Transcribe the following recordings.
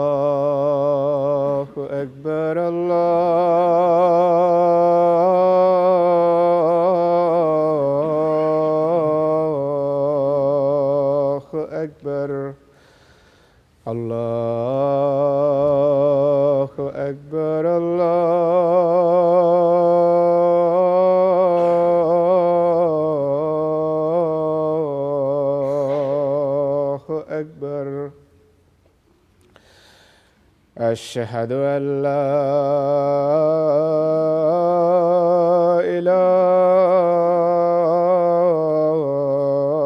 الله أكبر الله أكبر الله أكبر الله أكبر. أشهد أن لا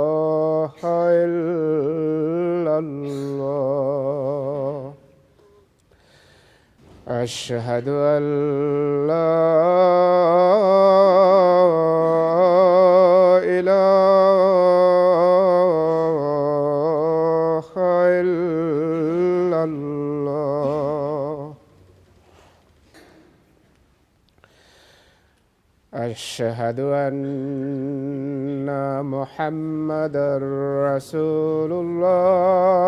إله إلا الله. أشهد أن لا إله إلا الله. أشهد أن محمدًا رسول الله.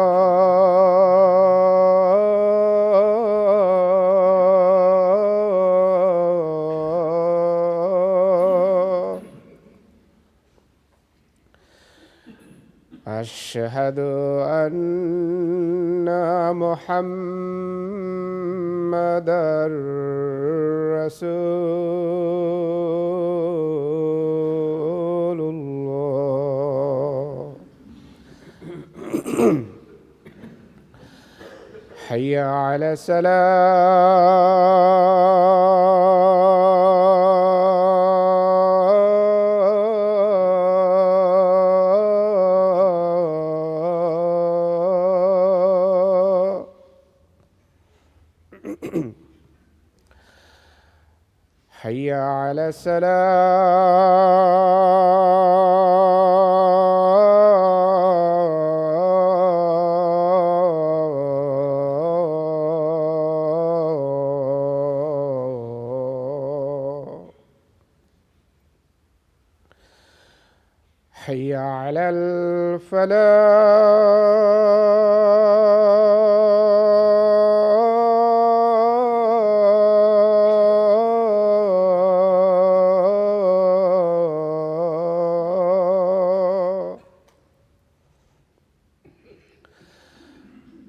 أشهد أن محمدًا رسول الله. حي على الصلاة. حي على السلام. حي على الفلاح.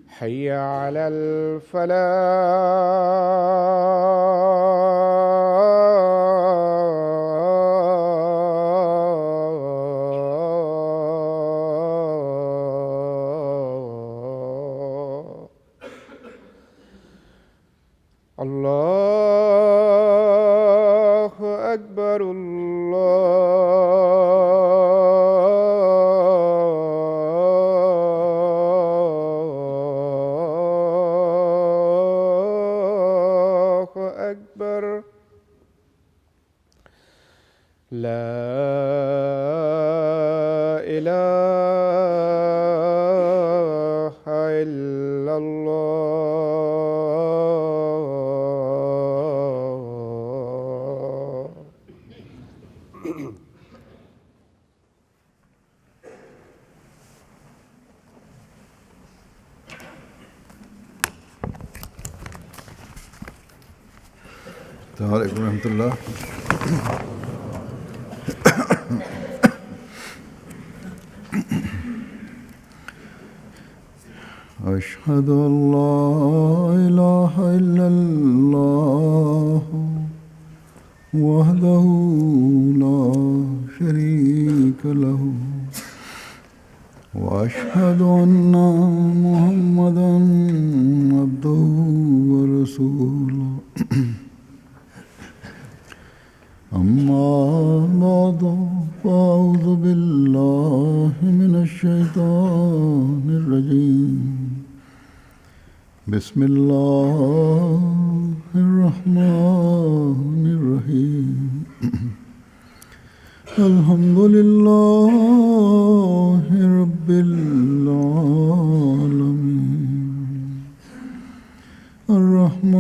حي على الفلاح. الله أكبر الله أكبر. لا إله إلا الله. السلام عليكم ورحمة الله. أشهد أن لا إله إلا الله وحده لا شريك له وأشهد أن محمدًا عبده ورسوله. أما بعد فأعوذ بالله من الشيطان الرجيم. بسم الله الرحمن الرحيم. الحمد لله رب العالمين الرحمن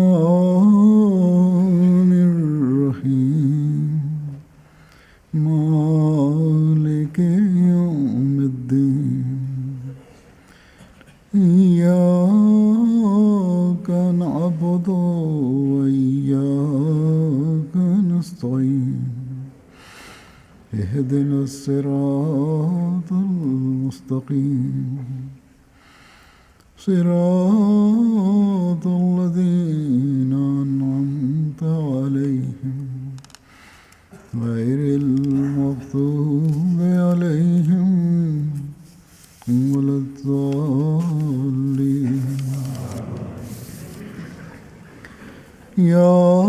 الرحيم مالك يوم الدين إياك نعبد وإياك نستعين اهدنا الصراط المستقيم صراط الذين أنعمت عليهم غير المغضوب عليهم ولا الضالين يا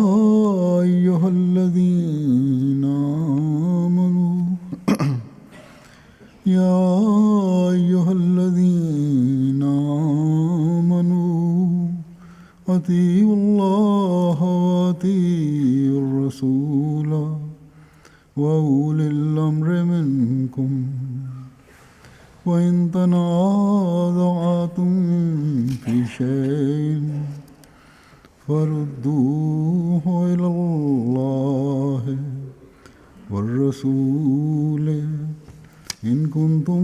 أيها الذين آمنوا يا أيها الذين آمنوا أطيعوا الله وأطيعوا الرسول وأولي الأمر منكم وإن تنازعتم في شيء فردوه إلى الله والرسول إن كنتم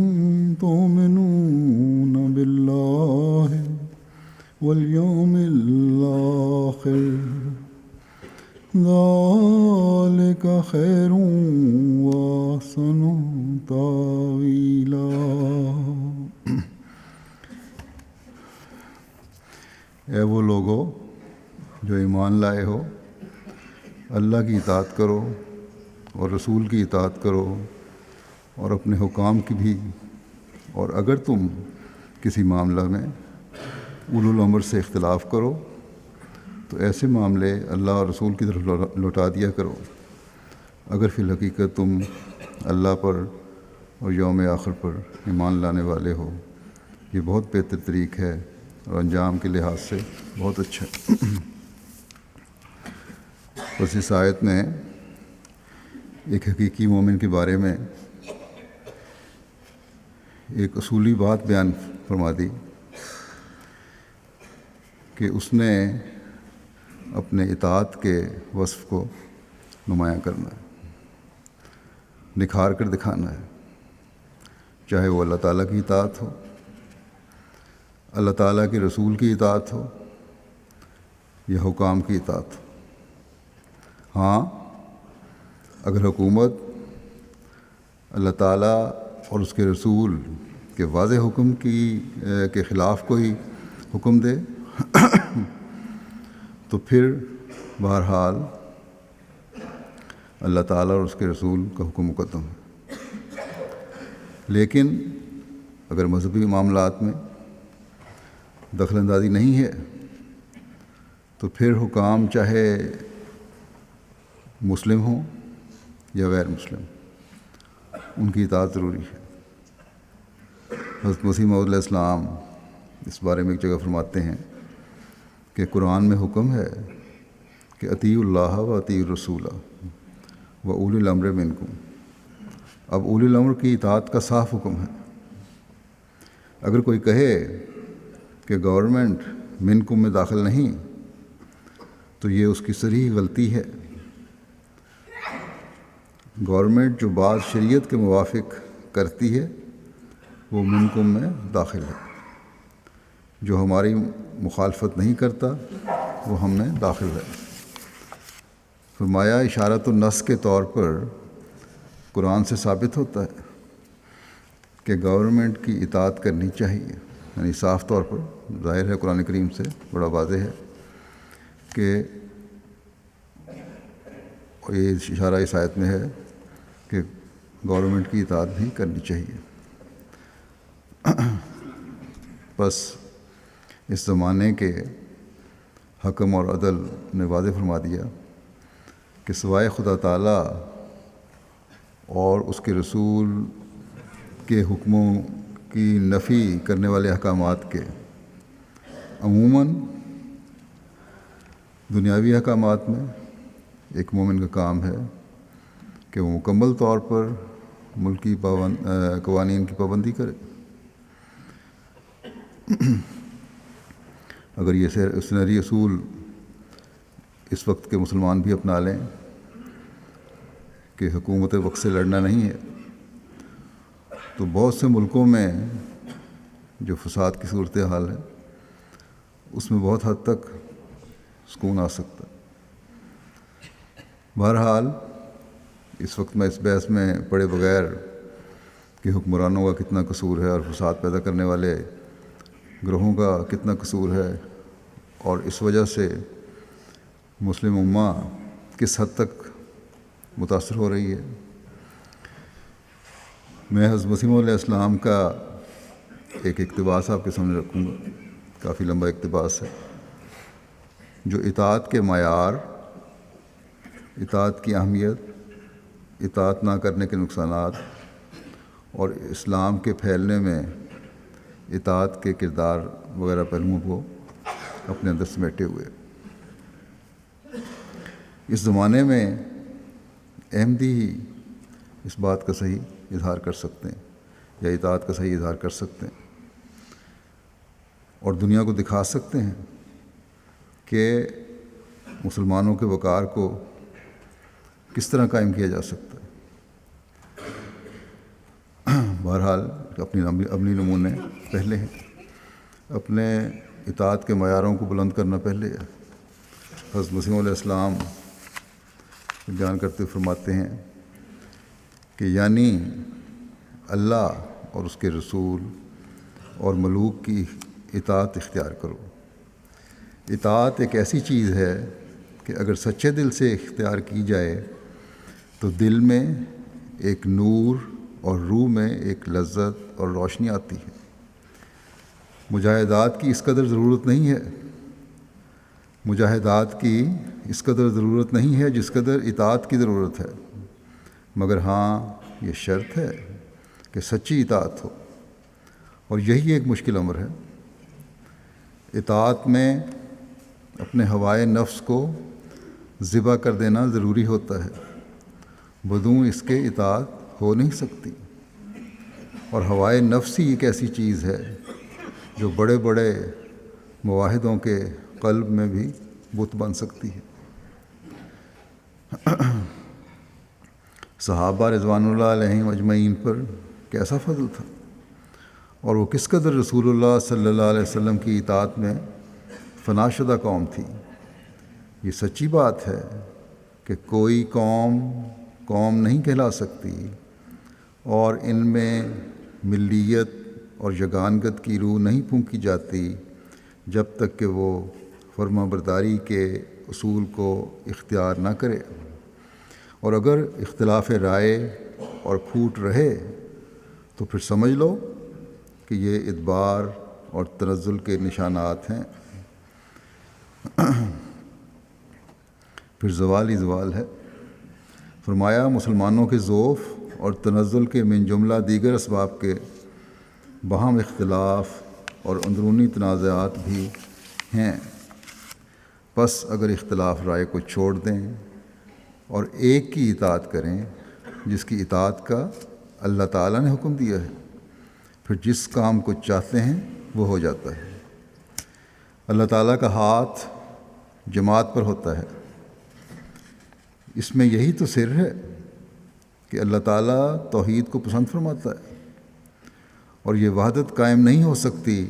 تؤمنون بالله واليوم الآخر ذلك خير وأحسن تأويلا. اے وہ لوگو جو ایمان لائے ہو، اللہ کی اطاعت کرو اور رسول کی اطاعت کرو اور اپنے حکام کی بھی، اور اگر تم کسی معاملہ میں اولو الامر سے اختلاف کرو تو ایسے معاملے اللہ اور رسول کی طرف لوٹا دیا کرو اگر فی الحقیقت تم اللہ پر اور یوم آخر پر ایمان لانے والے ہو. یہ بہت بہتر طریق ہے اور انجام کے لحاظ سے بہت اچھا ہے. بس اس آیت نے ایک حقیقی مومن کے بارے میں ایک اصولی بات بیان فرما دی کہ اس نے اپنے اطاعت کے وصف کو نمایاں کرنا ہے، نکھار کر دکھانا ہے، چاہے وہ اللہ تعالیٰ کی اطاعت ہو، اللہ تعالیٰ کے رسول کی اطاعت ہو یا حکام کی اطاعت ہو. ہاں، اگر حکومت اللہ تعالیٰ اور اس کے رسول کے واضح حکم کے خلاف کوئی حکم دے تو پھر بہرحال اللہ تعالیٰ اور اس کے رسول کا حکم مقدم ہے. لیکن اگر مذہبی معاملات میں دخل اندازی نہیں ہے تو پھر حکام چاہے مسلم ہوں یا غیر مسلم ان کی اطاعت ضروری ہے. حضرت مسیح موعود علیہ السلام اس بارے میں ایک جگہ فرماتے ہیں کہ قرآن میں حکم ہے کہ اطیعوا اللہ و اطیعوا الرسول و اولی الامر منکم. اب اولی الامر کی اطاعت کا صاف حکم ہے. اگر کوئی کہے کہ گورنمنٹ منکم میں داخل نہیں تو یہ اس کی صریح غلطی ہے. گورنمنٹ جو بات شریعت کے موافق کرتی ہے وہ منکم میں داخل ہے، جو ہماری مخالفت نہیں کرتا وہ ہم میں داخل ہے. فرمایا اشارۃ النص کے طور پر قرآن سے ثابت ہوتا ہے کہ گورنمنٹ کی اطاعت کرنی چاہیے. یعنی صاف طور پر ظاہر ہے قرآن کریم سے بڑا واضح ہے کہ یہ اشارہ اس آیت میں ہے کہ گورنمنٹ کی اطاعت بھی کرنی چاہیے. بس اس زمانے کے حکم اور عدل نے واضح فرما دیا کہ سوائے خدا تعالیٰ اور اس کے رسول کے حکموں کی نفی کرنے والے احکامات کے عموماً دنیاوی احکامات میں ایک مومن کا کام ہے کہ وہ مکمل طور پر ملکی قوانین کی پابندی کرے. اگر یہ سنہری اصول اس وقت کے مسلمان بھی اپنا لیں کہ حکومت وقت سے لڑنا نہیں ہے، تو بہت سے ملکوں میں جو فساد کی صورتحال ہے اس میں بہت حد تک سکون آ سکتا ہے۔ بہرحال اس وقت میں اس بحث میں پڑے بغیر کہ حکمرانوں کا کتنا قصور ہے اور فساد پیدا کرنے والے گروہوں کا کتنا قصور ہے اور اس وجہ سے مسلم امہ کس حد تک متاثر ہو رہی ہے، میں حضرت مسیح علیہ السلام کا ایک اقتباس آپ کے سامنے رکھوں گا، کافی لمبا اقتباس ہے، جو اطاعت کے معیار، اطاعت کی اہمیت، اطاعت نہ کرنے کے نقصانات اور اسلام کے پھیلنے میں اطاعت کے کردار وغیرہ پہلوؤں کو اپنے اندر سمیٹے ہوئے۔ اس زمانے میں احمدی ہی اس بات کا صحیح اظہار کر سکتے ہیں یا اطاعت کا صحیح اظہار کر سکتے ہیں اور دنیا کو دکھا سکتے ہیں کہ مسلمانوں کے وقار کو کس طرح قائم کیا جا سکتا ہے۔ بہرحال اپنی نمونے پہلے ہیں، اپنے اطاعت کے معیاروں کو بلند کرنا پہلے ہے۔ حضرت مسیح علیہ السلام بیان کرتے فرماتے ہیں کہ یعنی اللہ اور اس کے رسول اور ملوک کی اطاعت اختیار کرو۔ اطاعت ایک ایسی چیز ہے کہ اگر سچے دل سے اختیار کی جائے تو دل میں ایک نور اور روح میں ایک لذت اور روشنی آتی ہے۔ مجاہدات کی اس قدر ضرورت نہیں ہے، مجاہدات کی اس قدر ضرورت نہیں ہے جس قدر اطاعت کی ضرورت ہے، مگر ہاں یہ شرط ہے کہ سچی اطاعت ہو، اور یہی ایک مشکل امر ہے۔ اطاعت میں اپنے ہوائے نفس کو ذبح کر دینا ضروری ہوتا ہے، بدون اس کے اطاعت ہو نہیں سکتی، اور ہوائے نفس ہی ایک ایسی چیز ہے جو بڑے بڑے مواحدوں کے قلب میں بھی بت بن سکتی ہے۔ صحابہ رضوان اللہ علیہم اجمعین پر کیسا فضل تھا، اور وہ کس قدر رسول اللہ صلی اللہ علیہ وسلم کی اطاعت میں فنا شدہ قوم تھی۔ یہ سچی بات ہے کہ کوئی قوم نہیں کہلا سکتی اور ان میں ملیت اور یگانگت کی روح نہیں پھونکی جاتی جب تک کہ وہ فرما برداری کے اصول کو اختیار نہ کرے، اور اگر اختلاف رائے اور پھوٹ رہے تو پھر سمجھ لو کہ یہ ادبار اور تنزل کے نشانات ہیں، پھر زوال ہی زوال ہے۔ فرمایا مسلمانوں کے ضعف اور تنزل کے من جملہ دیگر اسباب کے باہم اختلاف اور اندرونی تنازعات بھی ہیں، پس اگر اختلاف رائے کو چھوڑ دیں اور ایک کی اطاعت کریں جس کی اطاعت کا اللہ تعالیٰ نے حکم دیا ہے، پھر جس کام کو چاہتے ہیں وہ ہو جاتا ہے۔ اللہ تعالیٰ کا ہاتھ جماعت پر ہوتا ہے، اس میں یہی تو سر ہے کہ اللہ تعالیٰ توحید کو پسند فرماتا ہے، اور یہ وحدت قائم نہیں ہو سکتی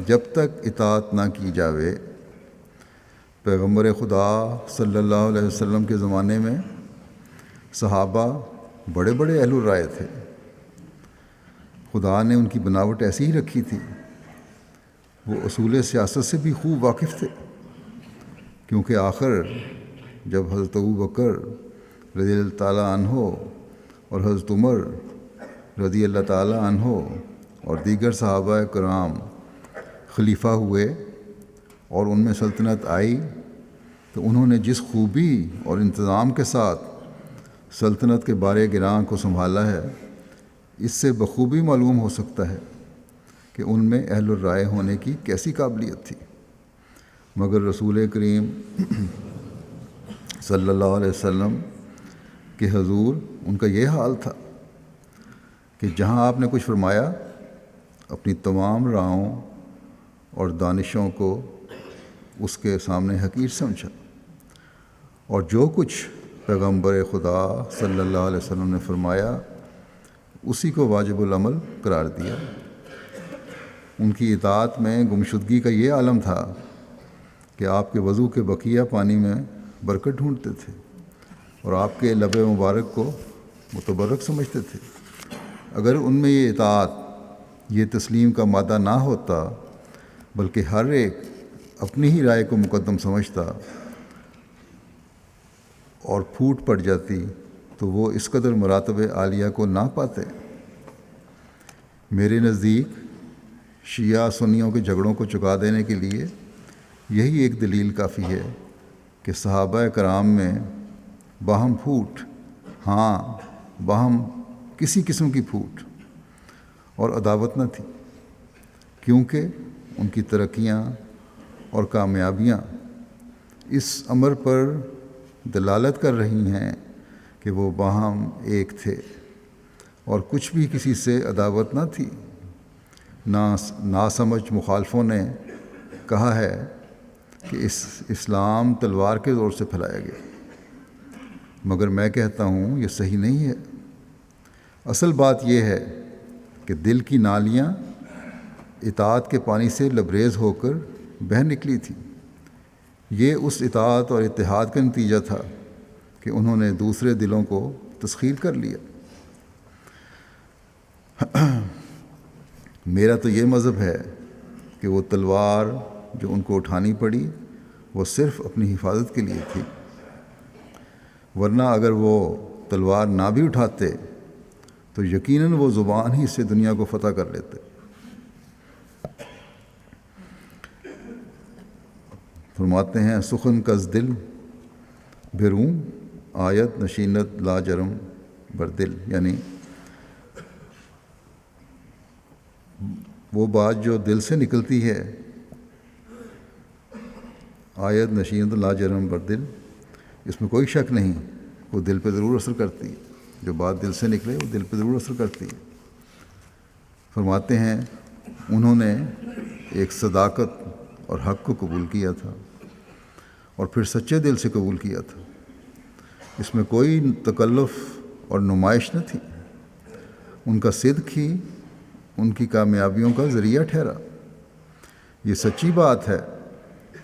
جب تک اطاعت نہ کی جاوے۔ پیغمبر خدا صلی اللہ علیہ وسلم کے زمانے میں صحابہ بڑے بڑے اہل الرائے تھے، خدا نے ان کی بناوٹ ایسی ہی رکھی تھی، وہ اصول سیاست سے بھی خوب واقف تھے، کیونکہ آخر جب حضرت ابوبکر رضی اللہ تعالیٰ عنہ اور حضرت عمر رضی اللہ تعالیٰ عنہ اور دیگر صحابہ کرام خلیفہ ہوئے اور ان میں سلطنت آئی، تو انہوں نے جس خوبی اور انتظام کے ساتھ سلطنت کے بارے گراں کو سنبھالا ہے، اس سے بخوبی معلوم ہو سکتا ہے کہ ان میں اہل الرائے ہونے کی کیسی قابلیت تھی۔ مگر رسول کریم صلی اللہ علیہ وسلم کے حضور ان کا یہ حال تھا کہ جہاں آپ نے کچھ فرمایا، اپنی تمام راہوں اور دانشوں کو اس کے سامنے حقیر سمجھا، اور جو کچھ پیغمبر خدا صلی اللہ علیہ وسلم نے فرمایا اسی کو واجب العمل قرار دیا۔ ان کی اطاعت میں گمشدگی کا یہ عالم تھا کہ آپ کے وضو کے بقیہ پانی میں برکت ڈھونڈتے تھے اور آپ کے لب مبارک کو متبرک سمجھتے تھے۔ اگر ان میں یہ اطاعت، یہ تسلیم کا مادہ نہ ہوتا، بلکہ ہر ایک اپنی ہی رائے کو مقدم سمجھتا اور پھوٹ پڑ جاتی، تو وہ اس قدر مراتب عالیہ کو نہ پاتے۔ میرے نزدیک شیعہ سنیوں کے جھگڑوں کو چکا دینے کے لیے یہی ایک دلیل کافی ہے کہ صحابہ کرام میں باہم پھوٹ، ہاں باہم کسی قسم کی پھوٹ اور عداوت نہ تھی، کیونکہ ان کی ترقیاں اور کامیابیاں اس امر پر دلالت کر رہی ہیں کہ وہ باہم ایک تھے اور کچھ بھی کسی سے عداوت نہ تھی۔ ناسمجھ مخالفوں نے کہا ہے کہ اسلام تلوار کے زور سے پھیلایا گیا، مگر میں کہتا ہوں یہ صحیح نہیں ہے۔ اصل بات یہ ہے کہ دل کی نالیاں اطاعت کے پانی سے لبریز ہو کر بہہ نکلی تھیں۔ یہ اس اطاعت اور اتحاد کا نتیجہ تھا کہ انہوں نے دوسرے دلوں کو تسخیر کر لیا۔ میرا تو یہ مذہب ہے کہ وہ تلوار جو ان کو اٹھانی پڑی وہ صرف اپنی حفاظت کے لیے تھی، ورنہ اگر وہ تلوار نہ بھی اٹھاتے تو یقیناً وہ زبان ہی سے دنیا کو فتح کر لیتے۔ فرماتے ہیں سخن کز دل بیروں آیت نشینت لا جرم بر دل، یعنی وہ بات جو دل سے نکلتی ہے، آیت نشینت لا جرم بر دل، اس میں کوئی شک نہیں، وہ دل پہ ضرور اثر کرتی ہے۔ جو بات دل سے نکلے وہ دل پہ ضرور اثر کرتی ہے۔ فرماتے ہیں انہوں نے ایک صداقت اور حق کو قبول کیا تھا اور پھر سچے دل سے قبول کیا تھا۔ اس میں کوئی تکلف اور نمائش نہ تھی۔ ان کا صدق ہی ان کی کامیابیوں کا ذریعہ ٹھہرا۔ یہ سچی بات ہے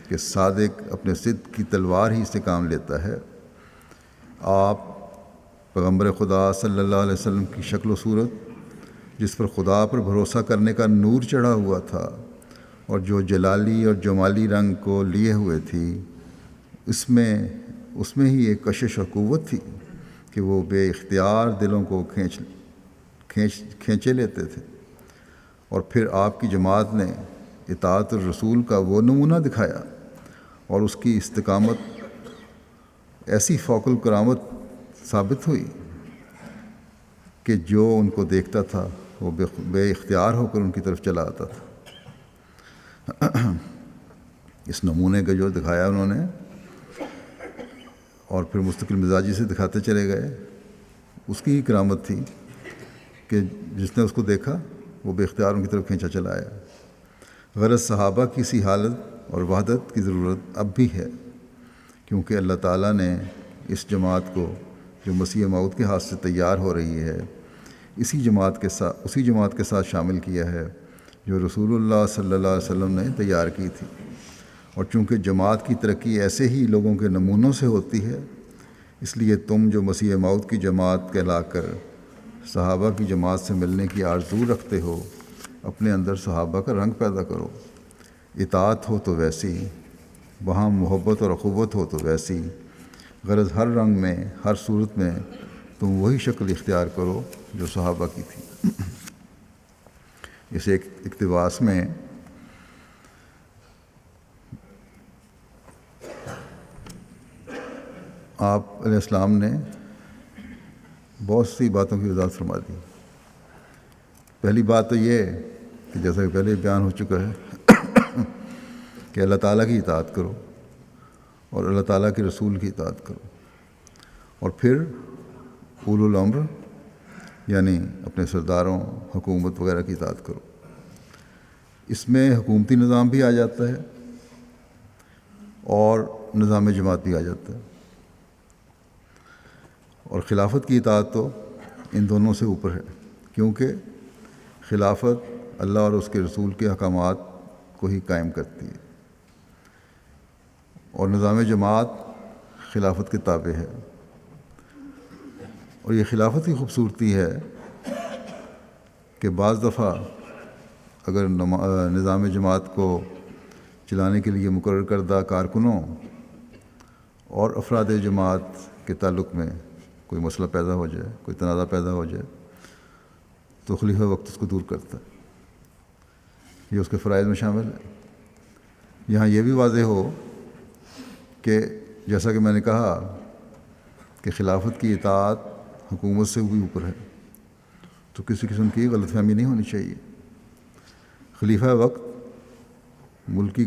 کہ صادق اپنے صدق کی تلوار ہی سے کام لیتا ہے۔ آپ پیغمبر خدا صلی اللہ علیہ وسلم کی شکل و صورت، جس پر خدا پر بھروسہ کرنے کا نور چڑھا ہوا تھا اور جو جلالی اور جمالی رنگ کو لیے ہوئے تھی، اس میں ہی ایک کشش اور قوت تھی کہ وہ بے اختیار دلوں کو کھینچے لیتے تھے۔ اور پھر آپ کی جماعت نے اطاعت الرسول کا وہ نمونہ دکھایا اور اس کی استقامت ایسی فوق الکرامت ثابت ہوئی کہ جو ان کو دیکھتا تھا وہ بے اختیار ہو کر ان کی طرف چلا آتا تھا۔ اس نمونے کا جو دکھایا انہوں نے اور پھر مستقل مزاجی سے دکھاتے چلے گئے، اس کی ہی کرامت تھی کہ جس نے اس کو دیکھا وہ بے اختیار ان کی طرف کھینچا چلا آیا۔ غرض صحابہ کی اسی حالت اور وحدت کی ضرورت اب بھی ہے، کیونکہ اللہ تعالیٰ نے اس جماعت کو جو مسیح موعود کے ہاتھ سے تیار ہو رہی ہے اسی جماعت کے ساتھ شامل کیا ہے جو رسول اللہ صلی اللہ علیہ وسلم نے تیار کی تھی۔ اور چونکہ جماعت کی ترقی ایسے ہی لوگوں کے نمونوں سے ہوتی ہے، اس لیے تم جو مسیح موعود کی جماعت کہلا کر صحابہ کی جماعت سے ملنے کی آرزو رکھتے ہو، اپنے اندر صحابہ کا رنگ پیدا کرو۔ اطاعت ہو تو ویسی، وہاں محبت اور اخوت ہو تو ویسی۔ غرض ہر رنگ میں، ہر صورت میں تم وہی شکل اختیار کرو جو صحابہ کی تھی۔ اس ایک اقتباس میں آپ علیہ السلام نے بہت سی باتوں کی وضاحت فرما دی۔ پہلی بات تو یہ کہ جیسا کہ پہلے بیان ہو چکا ہے کہ اللہ تعالیٰ کی اطاعت کرو اور اللہ تعالیٰ کے رسول کی اطاعت کرو، اور پھر اولو الامر یعنی اپنے سرداروں، حکومت وغیرہ کی اطاعت کرو۔ اس میں حکومتی نظام بھی آ جاتا ہے، اور نظام جماعت بھی آ جاتا ہے۔ اور خلافت کی اطاعت تو ان دونوں سے اوپر ہے، کیونکہ خلافت اللہ اور اس کے رسول کے احکامات کو ہی قائم کرتی ہے، اور نظام جماعت خلافت کے تابع ہے۔ اور یہ خلافت کی خوبصورتی ہے کہ بعض دفعہ اگر نظام جماعت کو چلانے کے لیے مقرر کردہ کارکنوں اور افراد جماعت کے تعلق میں کوئی مسئلہ پیدا ہو جائے، کوئی تنازع پیدا ہو جائے، تو خلیفہ وقت اس کو دور کرتا ہے۔ یہ اس کے فرائض میں شامل ہے۔ یہاں یہ بھی واضح ہو کہ جیسا کہ میں نے کہا کہ خلافت کی اطاعت حکومت سے بھی اوپر ہے، تو کسی قسم کی غلط فہمی نہیں ہونی چاہیے۔ خلیفہ وقت ملکی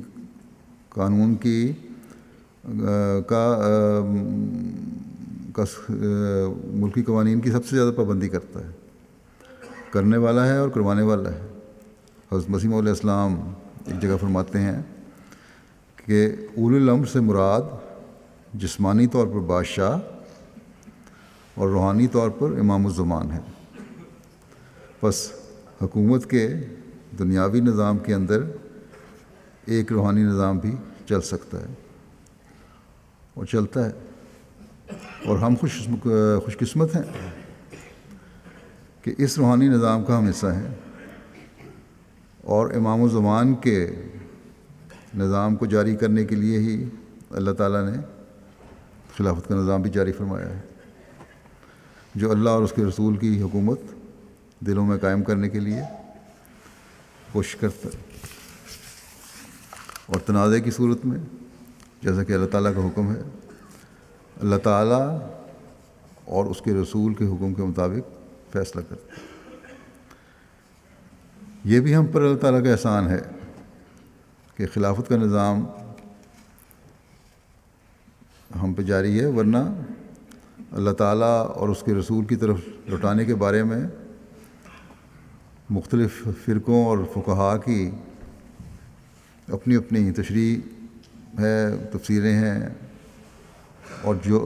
قانون کی ملکی قوانین کی سب سے زیادہ پابندی کرتا ہے، کرنے والا ہے اور کروانے والا ہے۔ حضرت مسیح موعود علیہ السلام ایک جگہ فرماتے ہیں کہ اولو الامر سے مراد جسمانی طور پر بادشاہ اور روحانی طور پر امام الزمان ہے۔ بس حکومت کے دنیاوی نظام کے اندر ایک روحانی نظام بھی چل سکتا ہے اور چلتا ہے، اور ہم خوش قسمت ہیں کہ اس روحانی نظام کا ہم حصہ ہیں، اور امام الزمان کے نظام کو جاری کرنے کے لیے ہی اللہ تعالیٰ نے خلافت کا نظام بھی جاری فرمایا ہے، جو اللہ اور اس کے رسول کی حکومت دلوں میں قائم کرنے کے لیے کوشش کرتا ہے۔ اور تنازع کی صورت میں جیسا کہ اللہ تعالیٰ کا حکم ہے، اللہ تعالیٰ اور اس کے رسول کے حکم کے مطابق فیصلہ کرتا ہے۔ یہ بھی ہم پر اللہ تعالیٰ کا احسان ہے کہ خلافت کا نظام ہم پہ جاری ہے، ورنہ اللہ تعالیٰ اور اس کے رسول کی طرف لوٹانے کے بارے میں مختلف فرقوں اور فقہاء کی اپنی اپنی تشریح ہے، تفسیریں ہیں، اور جو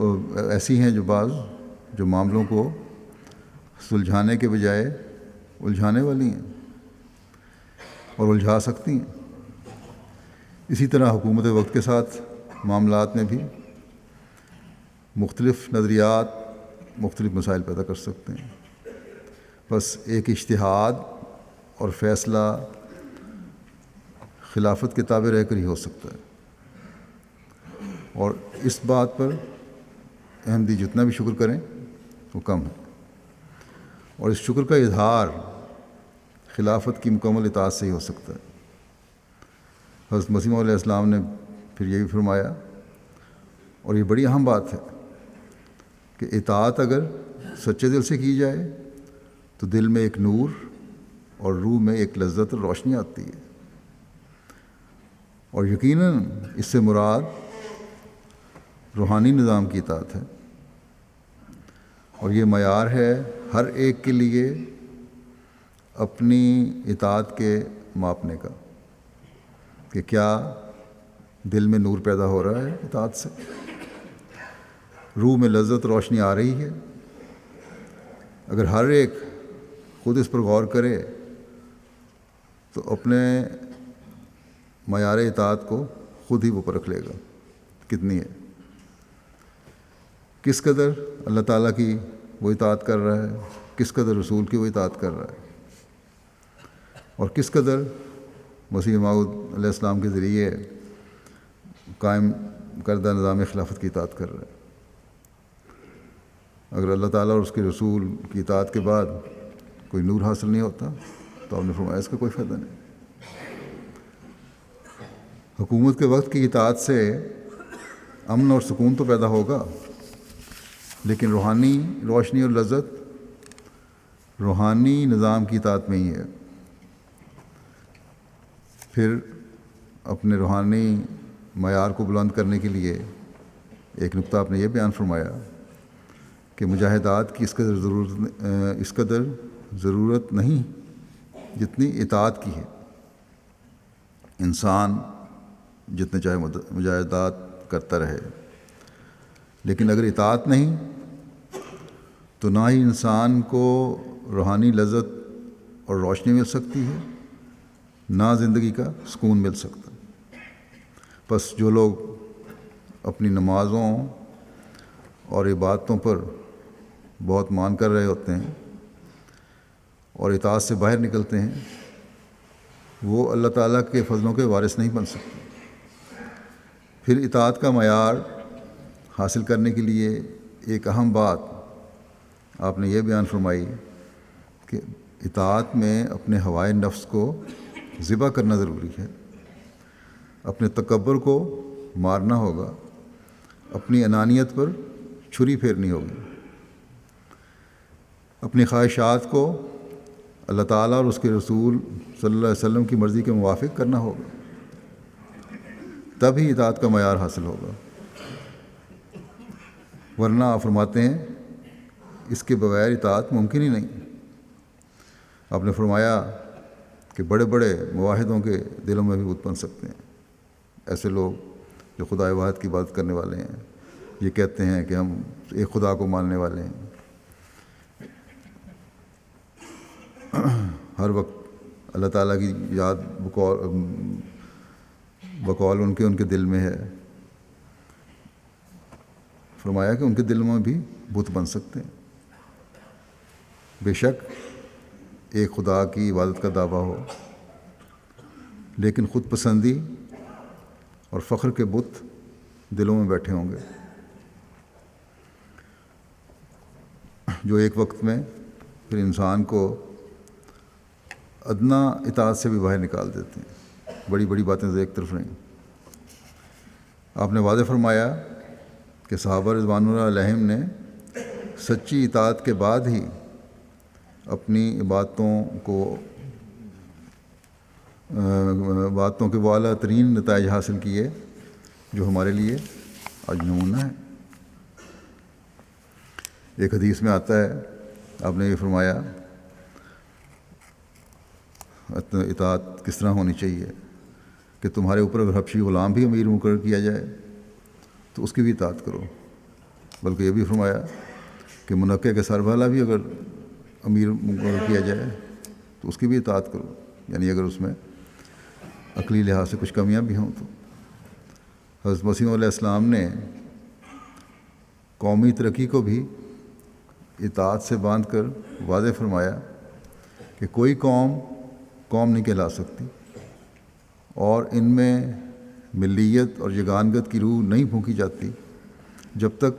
ایسی ہیں جو معاملوں کو سلجھانے کے بجائے الجھانے والی ہیں اور الجھا سکتی ہیں۔ اسی طرح حکومت وقت کے ساتھ معاملات میں بھی مختلف نظریات مختلف مسائل پیدا کر سکتے ہیں۔ بس ایک اجتہاد اور فیصلہ خلافت کے تابع رہ کر ہی ہو سکتا ہے، اور اس بات پر احمدی جتنا بھی شکر کریں وہ کم ہے، اور اس شکر کا اظہار خلافت کی مکمل اطاعت سے ہی ہو سکتا ہے۔ حضرت مسیح موعود علیہ السلام نے پھر یہ بھی فرمایا، اور یہ بڑی اہم بات ہے، کہ اطاعت اگر سچے دل سے کی جائے تو دل میں ایک نور اور روح میں ایک لذت اور روشنی آتی ہے، اور یقیناً اس سے مراد روحانی نظام کی اطاعت ہے، اور یہ معیار ہے ہر ایک کے لیے اپنی اطاعت کے ماپنے کا، کہ کیا دل میں نور پیدا ہو رہا ہے اطاعت سے، روح میں لذت روشنی آ رہی ہے۔ اگر ہر ایک خود اس پر غور کرے تو اپنے معیار اطاعت کو خود ہی وہ پرکھ لے گا کتنی ہے، کس قدر اللہ تعالیٰ کی وہ اطاعت کر رہا ہے، کس قدر رسول کی وہ اطاعت کر رہا ہے، اور کس قدر مسیح موعود علیہ السلام کے ذریعے قائم کردہ نظام خلافت کی اطاعت کر رہا ہے۔ اگر اللہ تعالیٰ اور اس کے رسول کی اطاعت کے بعد کوئی نور حاصل نہیں ہوتا تو آپ نے فرمایا اس کا کوئی فائدہ نہیں۔ حکومت کے وقت کی اطاعت سے امن اور سکون تو پیدا ہوگا، لیکن روحانی روشنی اور لذت روحانی نظام کی اطاعت میں ہی ہے۔ پھر اپنے روحانی معیار کو بلند کرنے کے لیے ایک نقطہ آپ نے یہ بیان فرمایا کہ مجاہدات کی اس قدر ضرورت نہیں جتنی اطاعت کی ہے۔ انسان جتنے چاہے مجاہدات کرتا رہے، لیکن اگر اطاعت نہیں تو نہ ہی انسان کو روحانی لذت اور روشنی مل سکتی ہے، نہ زندگی کا سکون مل سکتا۔ بس جو لوگ اپنی نمازوں اور عبادتوں پر بہت مان کر رہے ہوتے ہیں اور اطاعت سے باہر نکلتے ہیں، وہ اللہ تعالیٰ کے فضلوں کے وارث نہیں بن سکتے۔ پھر اطاعت کا معیار حاصل کرنے کے لیے ایک اہم بات آپ نے یہ بیان فرمائی کہ اطاعت میں اپنے ہوائے نفس کو ذبح کرنا ضروری ہے، اپنے تکبر کو مارنا ہوگا، اپنی انانیت پر چھری پھیرنی ہوگی، اپنی خواہشات کو اللہ تعالیٰ اور اس کے رسول صلی اللہ علیہ وسلم کی مرضی کے موافق کرنا ہوگا، تب ہی اطاعت کا معیار حاصل ہوگا، ورنہ آپ فرماتے ہیں اس کے بغیر اطاعت ممکن ہی نہیں۔ آپ نے فرمایا کہ بڑے بڑے مواحدوں کے دلوں میں بھی بت بن سکتے ہیں، ایسے لوگ جو خدا واحد کی عبادت کرنے والے ہیں، یہ کہتے ہیں کہ ہم ایک خدا کو ماننے والے ہیں، ہر وقت اللہ تعالیٰ کی یاد بقول ان کے دل میں ہے۔ فرمایا کہ ان کے دل میں بھی بت بن سکتے ہیں۔ بے شک ایک خدا کی عبادت کا دعویٰ ہو، لیکن خود پسندی اور فخر کے بت دلوں میں بیٹھے ہوں گے، جو ایک وقت میں پھر انسان کو ادنا اطاعت سے بھی باہر نکال دیتے ہیں۔ بڑی بڑی باتیں ایک طرف رہیں۔ آپ نے واضح فرمایا کہ صحابہ رضوان اللہ علیہم نے سچی اطاعت کے بعد ہی اپنی باتوں کے وہ اعلیٰ ترین نتائج حاصل کیے جو ہمارے لیے آج نمونہ ہے۔ ایک حدیث میں آتا ہے، آپ نے یہ فرمایا اطاعت کس طرح ہونی چاہیے کہ تمہارے اوپر اگر حبشی غلام بھی امیر مقرر کیا جائے تو اس کی بھی اطاعت کرو، بلکہ یہ بھی فرمایا کہ منقع کے سربراہ بھی اگر امیر مقرر کیا جائے تو اس کی بھی اطاعت کرو، یعنی اگر اس میں عقلی لحاظ سے کچھ کمیاں بھی ہوں تو۔ حضرت مسیح علیہ السلام نے قومی ترقی کو بھی اطاعت سے باندھ کر واضح فرمایا کہ کوئی قوم نہیں کہلا سکتی، اور ان میں ملیت اور یگانگت کی روح نہیں پھونکی جاتی جب تک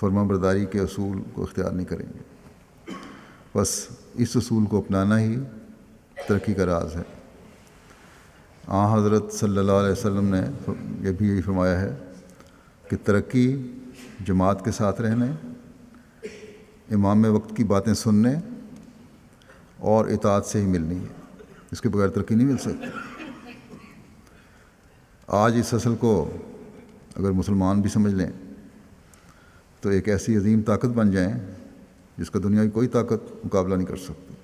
فرما برداری کے اصول کو اختیار نہیں کریں گے۔ بس اس اصول کو اپنانا ہی ترقی کا راز ہے۔ حضرت صلی اللہ علیہ وسلم نے یہ بھی یہی فرمایا ہے کہ ترقی جماعت کے ساتھ رہنے، امام وقت کی باتیں سننے اور اطاعت سے ہی ملنی ہے، اس کے بغیر ترقی نہیں مل سکتی۔ آج اس اصل کو اگر مسلمان بھی سمجھ لیں تو ایک ایسی عظیم طاقت بن جائیں جس کا دنیا کی کوئی طاقت مقابلہ نہیں کر سکتی۔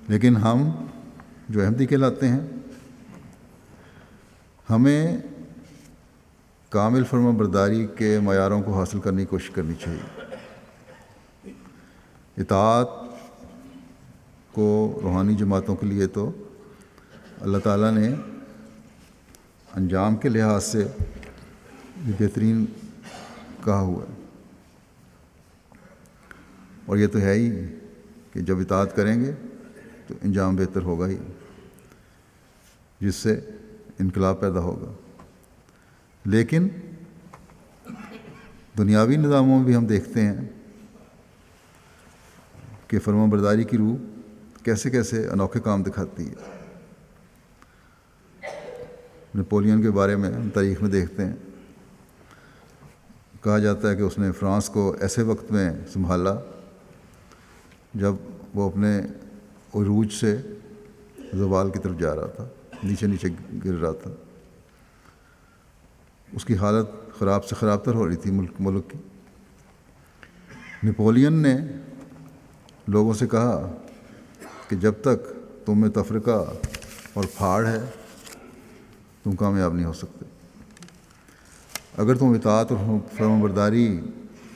لیکن ہم جو احمدی کہلاتے ہیں، ہمیں کامل فرما برداری کے معیاروں کو حاصل کرنے کی کوشش کرنی چاہیے۔ اطاعت کو روحانی جماعتوں کے لیے تو اللہ تعالیٰ نے انجام کے لحاظ سے بہترین کہا ہوا ہے، اور یہ تو ہے ہی کہ جب اطاعت کریں گے تو انجام بہتر ہوگا ہی، جس سے انقلاب پیدا ہوگا۔ لیکن دنیاوی نظاموں میں بھی ہم دیکھتے ہیں کہ فرما برداری کی روح کیسے کیسے انوکھے کام دکھاتی ہے۔ نپولین کے بارے میں ہم تاریخ میں دیکھتے ہیں، کہا جاتا ہے کہ اس نے فرانس کو ایسے وقت میں سنبھالا جب وہ اپنے عروج سے زوال کی طرف جا رہا تھا، نیچے نیچے گر رہا تھا، اس کی حالت خراب سے خراب تر ہو رہی تھی ملک کی۔ نپولین نے لوگوں سے کہا کہ جب تک تم میں تفرقہ اور پھاڑ ہے تم کامیاب نہیں ہو سکتے۔ اگر تم اطاعت اور فرمانبرداری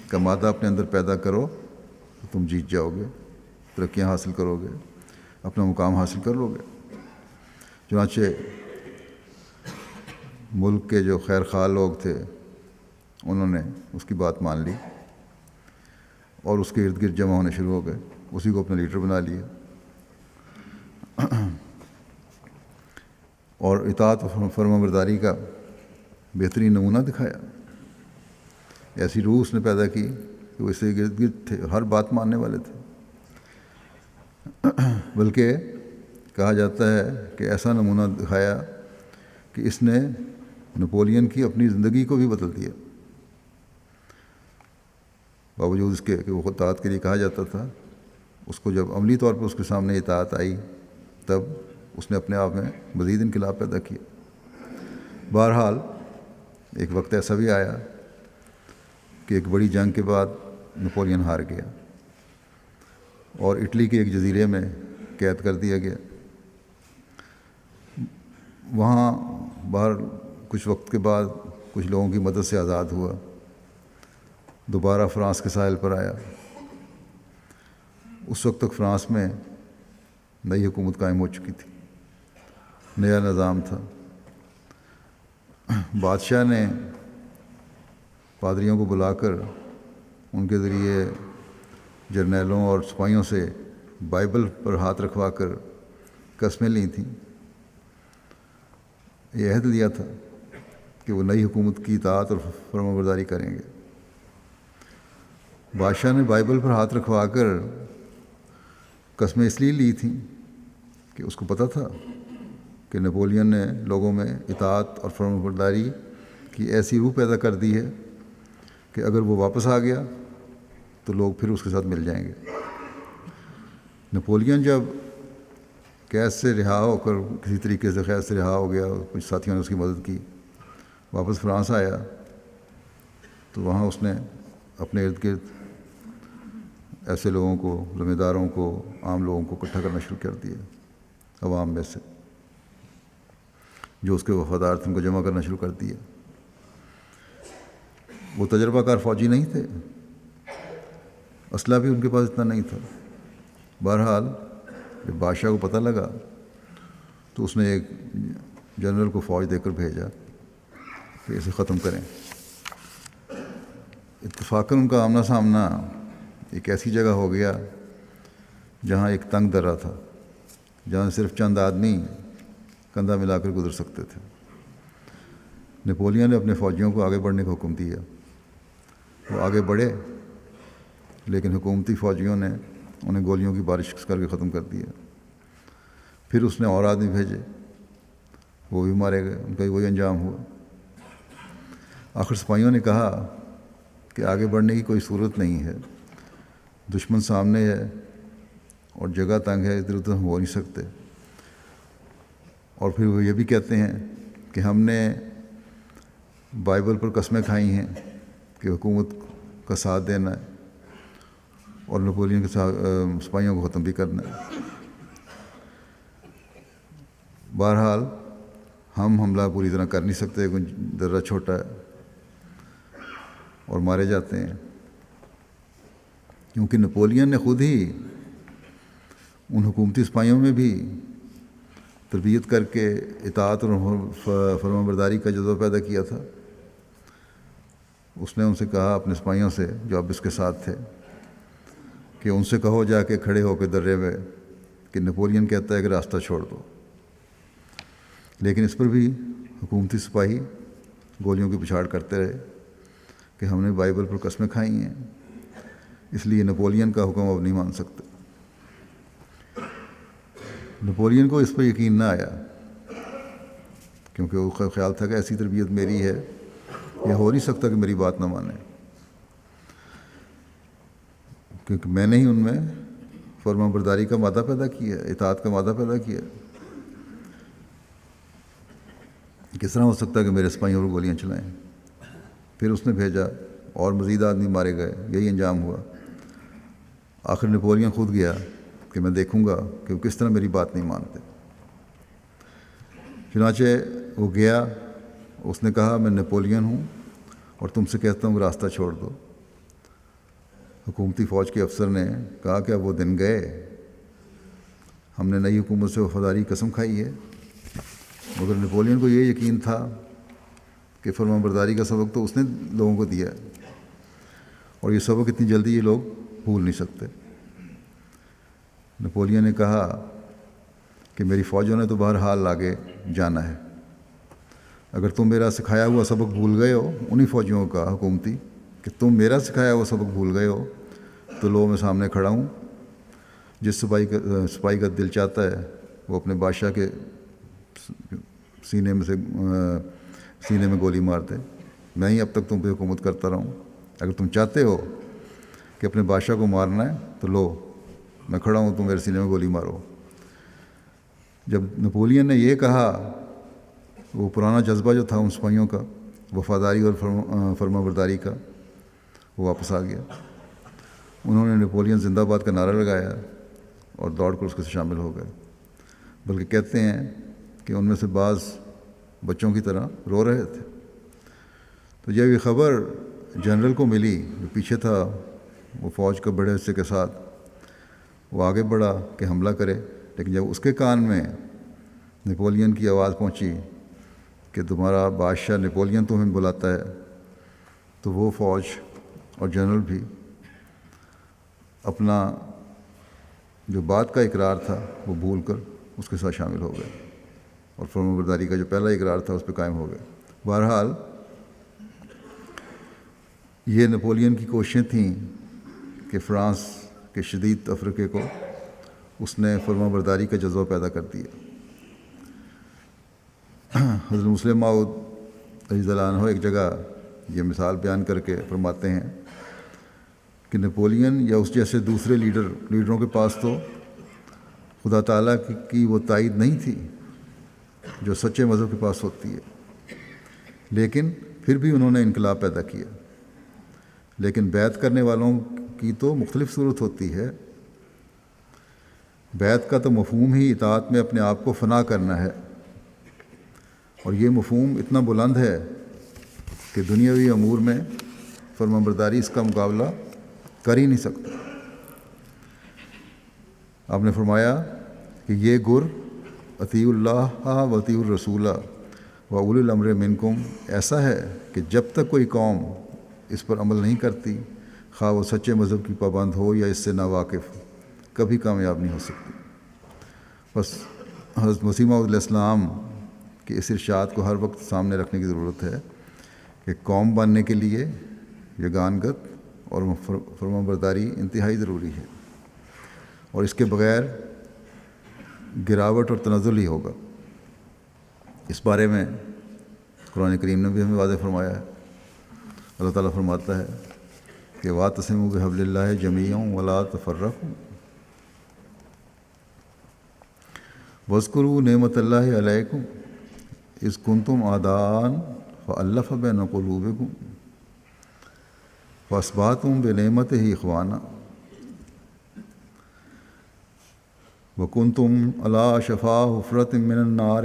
کا مادہ اپنے اندر پیدا کرو تو تم جیت جاؤ گے، ترقیاں حاصل کرو گے، اپنا مقام حاصل کر لو گے۔ چنانچہ ملک کے جو خیر خواہ لوگ تھے انہوں نے اس کی بات مان لی اور اس کے ارد گرد جمع ہونے شروع ہو گئے، اسی کو اپنا لیڈر بنا لیا اور اطاعت و فرمانبرداری کا بہترین نمونہ دکھایا۔ ایسی روح اس نے پیدا کی کہ وہ اس کے ارد گرد تھے، ہر بات ماننے والے تھے۔ بلکہ کہا جاتا ہے کہ ایسا نمونہ دکھایا کہ اس نے نپولین کی اپنی زندگی کو بھی بدل دیا، باوجود اس کے کہ وہ اطاعت کے لیے کہا جاتا تھا۔ اس کو جب عملی طور پر اس کے سامنے اطاعت آئی تب اس نے اپنے آپ میں مزید انقلاب پیدا کیا۔ بہرحال ایک وقت ایسا بھی آیا کہ ایک بڑی جنگ کے بعد نپولین ہار گیا اور اٹلی کے ایک جزیرے میں قید کر دیا گیا۔ وہاں باہر کچھ وقت کے بعد کچھ لوگوں کی مدد سے آزاد ہوا، دوبارہ فرانس کے ساحل پر آیا۔ اس وقت تک فرانس میں نئی حکومت قائم ہو چکی تھی، نیا نظام تھا۔ بادشاہ نے پادریوں کو بلا کر ان کے ذریعے جرنیلوں اور سپاہیوں سے بائبل پر ہاتھ رکھوا کر قسمیں لی تھیں۔ یہ عہد لیا تھا کہ وہ نئی حکومت کی اطاعت اور فرمانبرداری کریں گے۔ بادشاہ نے بائبل پر ہاتھ رکھوا کر قسمیں اس لیے لی تھیں کہ اس کو پتہ تھا کہ نپولین نے لوگوں میں اطاعت اور فرمانبرداری کی ایسی روح پیدا کر دی ہے کہ اگر وہ واپس آ گیا تو لوگ پھر اس کے ساتھ مل جائیں گے۔ نپولین جب قید سے رہا ہو کر کسی طریقے سے قید سے رہا ہو گیا، کچھ ساتھیوں نے اس کی مدد کی، واپس فرانس آیا تو وہاں اس نے اپنے ارد گرد ایسے لوگوں کو، ذمہ داروں کو، عام لوگوں کو اکٹھا کرنا شروع کر دیا، عوام میں سے جو اس کے وفادار تھے ان کو جمع کرنا شروع کر دیا۔ وہ تجربہ کار فوجی نہیں تھے، اسلحہ بھی ان کے پاس اتنا نہیں تھا۔ بہرحال جب بادشاہ کو پتہ لگا تو اس نے ایک جنرل کو فوج دے کر بھیجا کہ اسے ختم کریں۔ اتفاقاً ان کا آمنا سامنا ایک ایسی جگہ ہو گیا جہاں ایک تنگ درہ تھا، جہاں صرف چند آدمی کندھا ملا کر گزر سکتے تھے۔ نپولین نے اپنے فوجیوں کو آگے بڑھنے کا حکم دیا۔ وہ آگے بڑھے لیکن حکومتی فوجیوں نے انہیں گولیوں کی بارش کر کے ختم کر دیا۔ پھر اس نے اور آدمی بھیجے، وہ بھی مارے گئے، ان کا وہی انجام ہوا۔ آخر سپاہیوں نے کہا کہ آگے بڑھنے کی کوئی صورت نہیں ہے، دشمن سامنے ہے اور جگہ تنگ ہے، ادھر ادھر ہم ہو نہیں سکتے۔ اور پھر وہ یہ بھی کہتے ہیں کہ ہم نے بائبل پر قسمیں کھائی ہیں کہ حکومت کا ساتھ دینا ہے اور نپولین کے سپاہیوں کو ختم بھی کرنا ہے۔ بہرحال ہم حملہ پوری طرح کر نہیں سکتے، کوئی ذرہ چھوٹا ہے، اور مارے جاتے ہیں کیونکہ نپولین نے خود ہی ان حکومتی سپاہیوں میں بھی تربیت کر کے اطاعت اور فرمانبرداری کا جذبہ پیدا کیا تھا۔ اس نے ان سے کہا، اپنے سپاہیوں سے جو اب اس کے ساتھ تھے، کہ ان سے کہو جا کے کھڑے ہو کے درے میں کہ نپولین کہتا ہے کہ راستہ چھوڑ دو۔ لیکن اس پر بھی حکومتی سپاہی گولیوں کی پچھاڑ کرتے رہے کہ ہم نے بائبل پر قسمیں کھائی ہیں، اس لیے نپولین کا حکم اب نہیں مان سکتے۔ نپولین کو اس پر یقین نہ آیا کیونکہ وہ خیال تھا کہ ایسی تربیت میری ہے، یہ ہو نہیں سکتا کہ میری بات نہ مانے، کیونکہ میں نے ہی ان میں فرمان برداری کا مادہ پیدا کیا، اطاعت کا مادہ پیدا کیا۔ کس طرح ہو سکتا ہے کہ میرے سپاہیوں پر گولیاں چلائیں؟ پھر اس نے بھیجا اور مزید آدمی مارے گئے، یہی انجام ہوا۔ آخر نپولین خود گیا کہ میں دیکھوں گا کہ وہ کس طرح میری بات نہیں مانتے۔ چنانچہ وہ گیا، اس نے کہا میں نپولین ہوں اور تم سے کہتا ہوں راستہ چھوڑ دو۔ حکومتی فوج کے افسر نے کہا کہ اب وہ دن گئے، ہم نے نئی حکومت سے وفاداری قسم کھائی ہے، مگر نپولین کو یہ یقین تھا کہ فرمان برداری کا سبق تو اس نے لوگوں کو دیا ہے، اور یہ سبق اتنی جلدی یہ لوگ بھول نہیں سکتے۔ نپولین نے کہا کہ میری فوجوں نے تو بہرحال آگے جانا ہے، اگر تم میرا سکھایا ہوا سبق بھول گئے ہو، انہی فوجیوں کا حکومتی کہ تم میرا سکھایا ہوا سبق بھول گئے ہو، تو لو میں سامنے کھڑا ہوں، جس سپاہی کا دل چاہتا ہے وہ اپنے بادشاہ کے سینے میں گولی مار دے، میں ہی اب تک تم پہ حکومت کرتا رہوں، اگر تم چاہتے ہو کہ اپنے بادشاہ کو مارنا ہے تو لو میں کھڑا ہوں، تم میرے سینے میں گولی مارو۔ جب نپولین نے یہ کہا، وہ پرانا جذبہ جو تھا ان سپاہیوں کا، وفاداری اور فرما برداری کا، وہ واپس آ گیا۔ انہوں نے نپولین زندہ باد کا نعرہ لگایا اور دوڑ کر اس کے سے شامل ہو گئے، بلکہ کہتے ہیں کہ ان میں سے بعض بچوں کی طرح رو رہے تھے۔ تو جب یہ خبر جنرل کو ملی جو پیچھے تھا وہ فوج کا بڑے حصے کے ساتھ، وہ آگے بڑھا کہ حملہ کرے، لیکن جب اس کے کان میں نپولین کی آواز پہنچی کہ تمہارا بادشاہ نپولین تمہیں بلاتا ہے، تو وہ فوج اور جنرل بھی اپنا جو بات کا اقرار تھا وہ بھول کر اس کے ساتھ شامل ہو گئے، اور فرمان برداری کا جو پہلا اقرار تھا اس پہ قائم ہو گئے۔ بہرحال یہ نپولین کی کوششیں تھیں کہ فرانس کے شدید تفرقے کو اس نے فرمان برداری کا جذبہ پیدا کر دیا۔ حضرت مسلم موعود رضی اللہ عنہ ایک جگہ یہ مثال بیان کر کے فرماتے ہیں کہ نپولین یا اس جیسے دوسرے لیڈروں کے پاس تو خدا تعالیٰ کی وہ تائید نہیں تھی جو سچے مذہب کے پاس ہوتی ہے، لیکن پھر بھی انہوں نے انقلاب پیدا کیا۔ لیکن بیعت کرنے والوں کی تو مختلف صورت ہوتی ہے۔ بیعت کا تو مفہوم ہی اطاعت میں اپنے آپ کو فنا کرنا ہے، اور یہ مفہوم اتنا بلند ہے کہ دنیاوی امور میں فرمانبرداری اس کا مقابلہ کر ہی نہیں سکتا۔ آپ نے فرمایا کہ یہ گر اطیع اللہ و اطیع الرسول و اولی الامر منکم ایسا ہے کہ جب تک کوئی قوم اس پر عمل نہیں کرتی، خواہ وہ سچے مذہب کی پابند ہو یا اس سے ناواقف، کبھی کامیاب نہیں ہو سکتی۔ بس حضرت مسیح موعود علیہ السلام کے اس ارشاد کو ہر وقت سامنے رکھنے کی ضرورت ہے کہ قوم بننے کے لیے یگانگت اور فرمان برداری انتہائی ضروری ہے، اور اس کے بغیر گراوٹ اور تنزل ہی ہوگا۔ اس بارے میں قرآن کریم نے بھی ہمیں واضح فرمایا ہے۔ اللہ تعالیٰ فرماتا ہے کہ واعتصموا بحبل اللہ جمیعا ولا تفرقوا واذکروا نعمت اللہ علیکم اذ کنتم اعداء فألف بین قلوبکم فاصبحتم بنعمتہ اخوانا وکنتم علی شفا حفرۃ من النار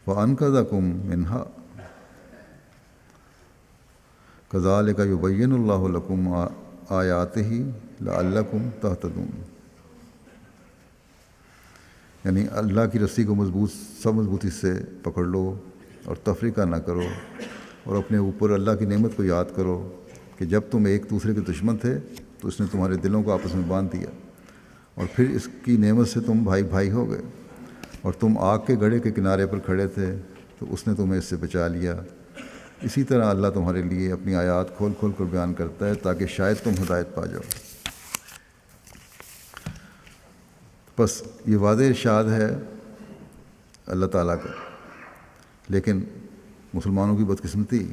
فانقذکم منہا کذالک یبین اللہ لکم آیاتہ لعلکم تہتدون۔ یعنی اللہ کی رسی کو مضبوطی سے پکڑ لو اور تفریقہ نہ کرو، اور اپنے اوپر اللہ کی نعمت کو یاد کرو کہ جب تم ایک دوسرے کے دشمن تھے تو اس نے تمہارے دلوں کو آپس میں باندھ دیا، اور پھر اس کی نعمت سے تم بھائی بھائی ہو گئے، اور تم آگ کے گڑھے کے کنارے پر کھڑے تھے تو اس نے تمہیں اس سے بچا لیا۔ اسی طرح اللہ تمہارے لیے اپنی آیات کھول کھول کر بیان کرتا ہے تاکہ شاید تم ہدایت پا جاؤ۔ بس یہ واضح ارشاد ہے اللہ تعالیٰ کا، لیکن مسلمانوں کی بدقسمتی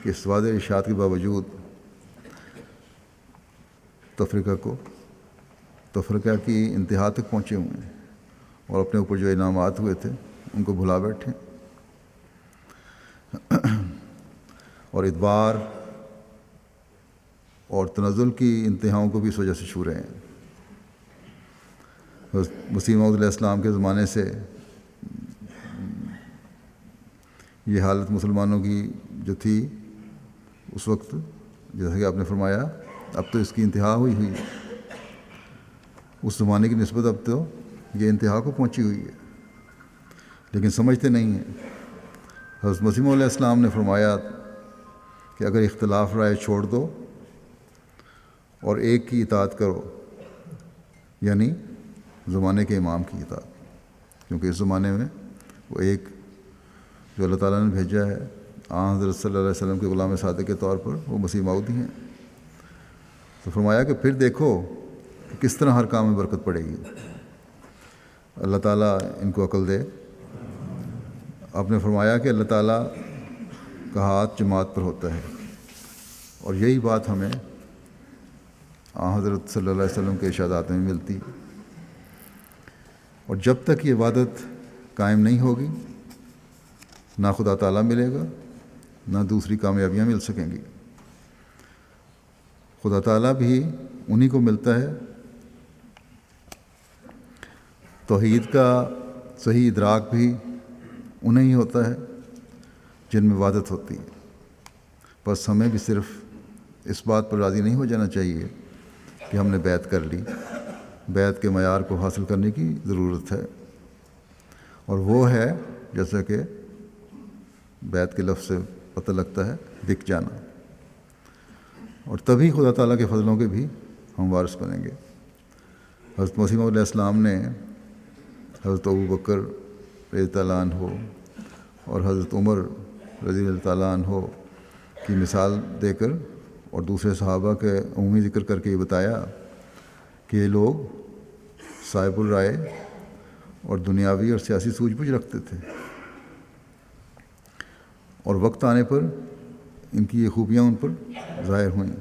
کہ اس واضح ارشاد کے باوجود تفرقہ کی انتہا تک پہنچے ہوئے ہیں، اور اپنے اوپر جو انعامات ہوئے تھے ان کو بھلا بیٹھے، اور ادبار اور تنزل کی انتہاؤں کو بھی اس وجہ سے چھو رہے ہیں۔ مسیح موعود علیہ السلام کے زمانے سے یہ حالت مسلمانوں کی جو تھی اس وقت، جیسا کہ آپ نے فرمایا، اب تو اس کی انتہا ہوئی ہے، اس زمانے کی نسبت اب تو یہ انتہا کو پہنچی ہوئی ہے، لیکن سمجھتے نہیں ہیں۔ حضرت مسیح علیہ السلام نے فرمایا کہ اگر اختلاف رائے چھوڑ دو اور ایک کی اطاعت کرو، یعنی زمانے کے امام کی اطاعت، کیونکہ اس زمانے میں وہ ایک جو اللہ تعالیٰ نے بھیجا ہے حضرت صلی اللہ علیہ وسلم کے غلام صادق کے طور پر، وہ مسیح موعود ہی ہیں۔ تو فرمایا کہ پھر دیکھو کہ کس طرح ہر کام میں برکت پڑے گی۔ اللہ تعالیٰ ان کو عقل دے۔ آپ نے فرمایا کہ اللہ تعالیٰ کا ہاتھ جماعت پر ہوتا ہے، اور یہی بات ہمیں حضرت صلی اللہ علیہ وسلم کے ارشادات میں ملتی، اور جب تک یہ عبادت قائم نہیں ہوگی نہ خدا تعالیٰ ملے گا، نہ دوسری کامیابیاں مل سکیں گی۔ خدا تعالیٰ بھی انہی کو ملتا ہے، توحید کا صحیح ادراک بھی انہیں ہی ہوتا ہے جن میں عبادت ہوتی ہے۔ بس ہمیں بھی صرف اس بات پر راضی نہیں ہو جانا چاہیے کہ ہم نے بیعت کر لی، بیعت کے معیار کو حاصل کرنے کی ضرورت ہے، اور وہ ہے جیسا کہ بیعت کے لفظ سے پتہ لگتا ہے، بک جانا، اور تبھی خدا تعالیٰ کے فضلوں کے بھی ہم وارث بنیں گے۔ حضرت مسیح علیہ السلام نے حضرت ابوبکر رضی اللہ عنہ اور حضرت عمر رضی اللہ تعالیٰ عنہ کی مثال دے کر اور دوسرے صحابہ کے عمومی ذکر کر کے یہ بتایا کہ یہ لوگ صاحب الرائے اور دنیاوی اور سیاسی سوجھ بوجھ رکھتے تھے، اور وقت آنے پر ان کی یہ خوبیاں ان پر ظاہر ہوئیں،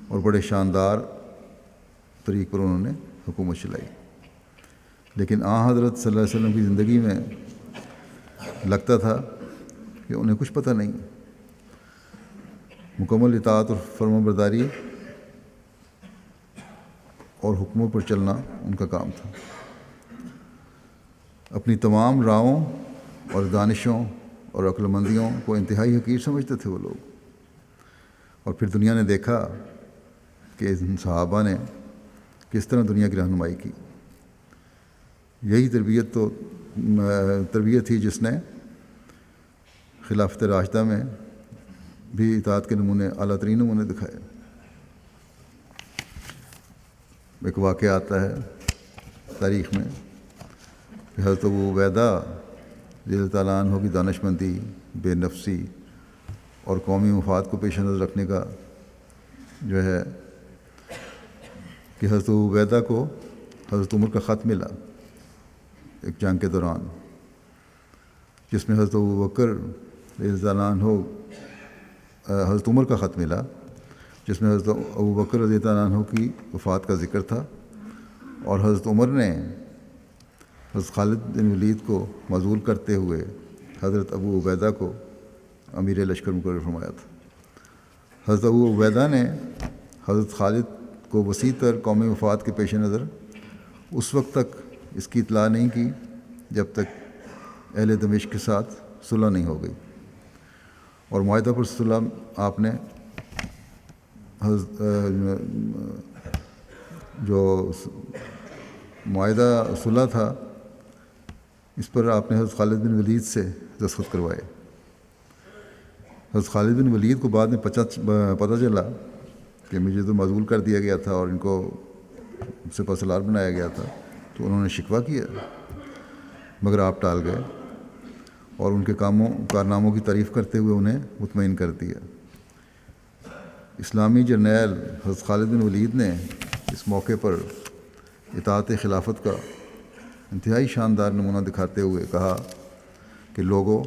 اور بڑے شاندار طریق پر انہوں نے حکومت چلائی۔ لیکن حضرت صلی اللہ علیہ وسلم کی زندگی میں لگتا تھا کہ انہیں کچھ پتہ نہیں، مکمل اطاعت اور فرما برداری اور حکموں پر چلنا ان کا کام تھا۔ اپنی تمام راہوں اور دانشوں اور عقل مندیوں کو انتہائی حقیر سمجھتے تھے وہ لوگ، اور پھر دنیا نے دیکھا کہ ان صحابہ نے کس طرح دنیا کی رہنمائی کی۔ یہی تربیت تھی جس نے خلافت راشدہ میں بھی اطاعت کے نمونے، اعلیٰ ترین نمونے دکھائے۔ ایک واقعہ آتا ہے تاریخ میں کہ حضرت ابو عبیدہ رضی اللہ تعالیٰ عنہ کی دانش مندی، بے نفسی اور قومی مفاد کو پیش نظر رکھنے کا جو ہے کہ حضرت ابو عبیدہ کو حضرت عمر کا خط ملا ایک جنگ کے دوران، جس میں حضرت ابو بکر رضی اللہ عنہ حضرت عمر کا خط ملا جس میں حضرت ابو بکر رضی اللہ عنہ کی وفات کا ذکر تھا، اور حضرت عمر نے حضرت خالد بن ولید کو معزول کرتے ہوئے حضرت ابو عبیدہ کو امیر لشکر مقرر فرمایا تھا۔ حضرت ابو عبیدہ نے حضرت خالد کو وسیع تر قومی مفاد کے پیش نظر اس وقت تک اس کی اطلاع نہیں کی جب تک اہل دمشق کے ساتھ صلح نہیں ہو گئی، اور معاہدہ پر صلح آپ نے جو معاہدہ صلح تھا اس پر آپ نے حضرت خالد بن ولید سے دستخط کروائے۔ حضرت خالد بن ولید کو بعد میں پتہ چلا کہ مجھے تو معزول کر دیا گیا تھا اور ان کو سپہ سالار بنایا گیا تھا، تو انہوں نے شکوہ کیا، مگر آپ ٹال گئے اور ان کے کارناموں کی تعریف کرتے ہوئے انہیں مطمئن کر دیا۔ اسلامی جرنیل حضرت خالد بن ولید نے اس موقع پر اطاعت خلافت کا انتہائی شاندار نمونہ دکھاتے ہوئے کہا کہ لوگوں،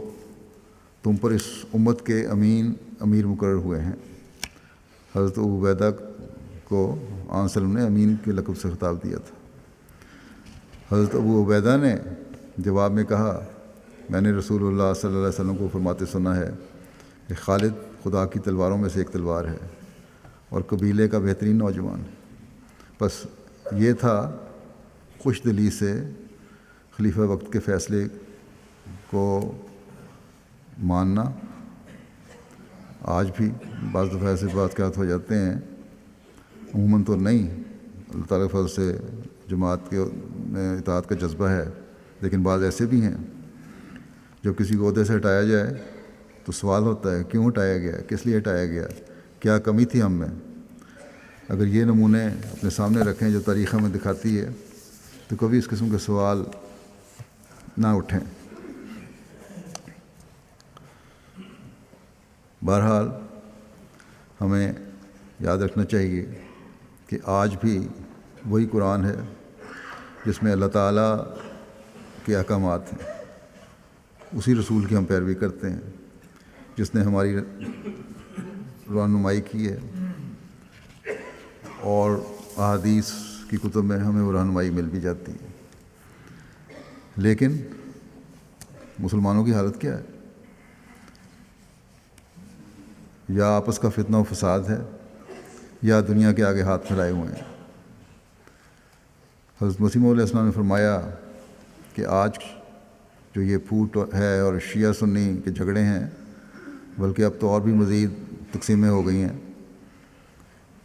تم پر اس امت کے امیر مقرر ہوئے ہیں۔ حضرت ابو عبیدہ کو آن وسلم نے امین کے لقب سے خطاب دیا تھا۔ حضرت ابو عبیدہ نے جواب میں کہا، میں نے رسول اللہ صلی اللہ علیہ وسلم کو فرماتے سنا ہے کہ خالد خدا کی تلواروں میں سے ایک تلوار ہے اور قبیلے کا بہترین نوجوان ہے۔ بس یہ تھا خوش دلی سے خلیفہ وقت کے فیصلے کو ماننا آج بھی بعض دفعہ ایسے واقعات ہو جاتے ہیں، عموماً تو نہیں، اللہ تعالیٰ کے فضل سے جماعت کے اطاعت کا جذبہ ہے، لیکن بعض ایسے بھی ہیں جب کسی کو عہدے سے ہٹایا جائے تو سوال ہوتا ہے کیوں ہٹایا گیا، کس لیے ہٹایا گیا، کیا کمی تھی ہم میں۔ اگر یہ نمونے اپنے سامنے رکھیں جو تاریخ ہمیں دکھاتی ہے تو کبھی اس قسم کے سوال نہ اٹھیں۔ بہرحال ہمیں یاد رکھنا چاہیے کہ آج بھی وہی قرآن ہے جس میں اللہ تعالیٰ کے احکامات ہیں، اسی رسول کی ہم پیروی کرتے ہیں جس نے ہماری رہنمائی کی ہے، اور احادیث کی کتب میں ہمیں وہ رہنمائی مل بھی جاتی ہے۔ لیکن مسلمانوں کی حالت کیا ہے؟ یا آپس کا فتنہ و فساد ہے یا دنیا کے آگے ہاتھ پھیلائے ہوئے ہیں۔ حضرت مسیح موعود علیہ السلام نے فرمایا کہ آج جو یہ پھوٹ ہے اور شیعہ سنی کے جھگڑے ہیں، بلکہ اب تو اور بھی مزید تقسیمیں ہو گئی ہیں،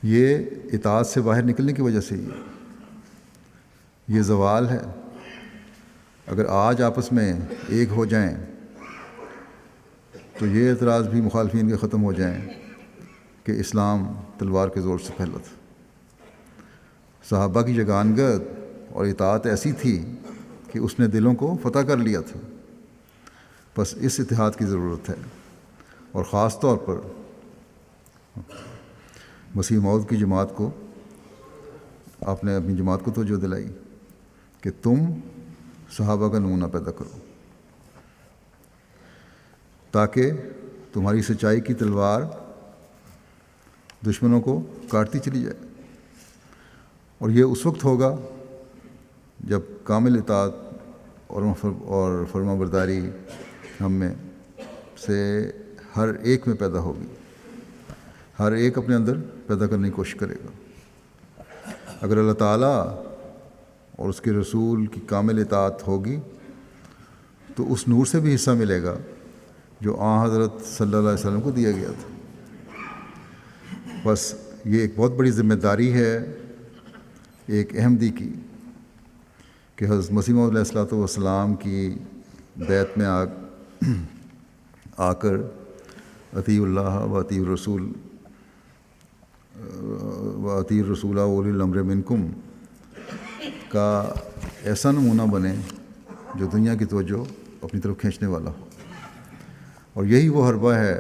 یہ اطاعت سے باہر نکلنے کی وجہ سے یہ زوال ہے۔ اگر آج آپس میں ایک ہو جائیں تو یہ اعتراض بھی مخالفین کے ختم ہو جائیں کہ اسلام تلوار کے زور سے پھیلا تھا۔ صحابہ کی یگانگت اور اطاعت ایسی تھی کہ اس نے دلوں کو فتح کر لیا تھا۔ بس اس اتحاد کی ضرورت ہے، اور خاص طور پر مسیح موعود کی جماعت کو آپ نے اپنی جماعت کو توجہ دلائی کہ تم صحابہ کا نمونہ پیدا کرو تاکہ تمہاری سچائی کی تلوار دشمنوں کو کاٹتی چلی جائے، اور یہ اس وقت ہوگا جب کامل اطاعت اور فرما برداری ہم میں سے ہر ایک میں پیدا ہوگی، ہر ایک اپنے اندر پیدا کرنے کی کوشش کرے گا۔ اگر اللہ تعالیٰ اور اس کے رسول کی کامل اطاعت ہوگی تو اس نور سے بھی حصہ ملے گا جو آن حضرت صلی اللہ علیہ وسلم کو دیا گیا تھا۔ بس یہ ایک بہت بڑی ذمہ داری ہے ایک احمدی کی کہ حضرت مسیح موعود علیہ الصلوۃ والسلام کی بیعت میں آ کر اطیعوا اللہ و اطیعوا الرسول اولی الامر منکم کا ایسا نمونہ بنے جو دنیا کی توجہ اپنی طرف کھینچنے والا ہو، اور یہی وہ حربہ ہے